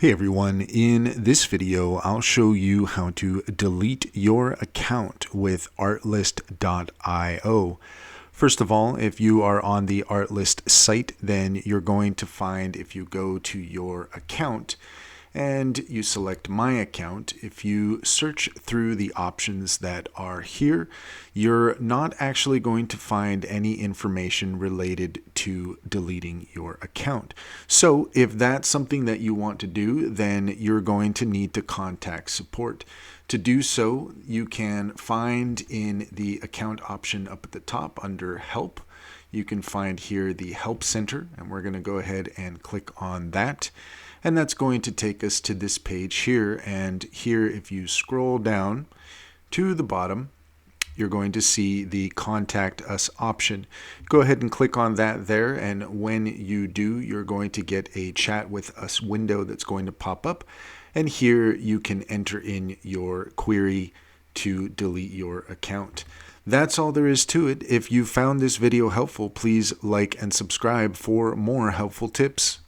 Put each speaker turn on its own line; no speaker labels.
Hey everyone, in this video I'll show you how to delete your account with artlist.io. First of all, if you are on the Artlist site, then you're going to find, if you go to your account and you select My Account, if you search through the options that are here, you're not actually going to find any information related to deleting your account. So if that's something that you want to do, then you're going to need to contact support. To do so, you can find in the account option up at the top under Help. You can find here the Help Center, and we're going to go ahead and click on that. And that's going to take us to this page here. And here, if you scroll down to the bottom, you're going to see the Contact Us option. Go ahead and click on that there. And when you do, you're going to get a Chat with Us window that's going to pop up. And here you can enter in your query to delete your account. That's all there is to it. If you found this video helpful, please like and subscribe for more helpful tips.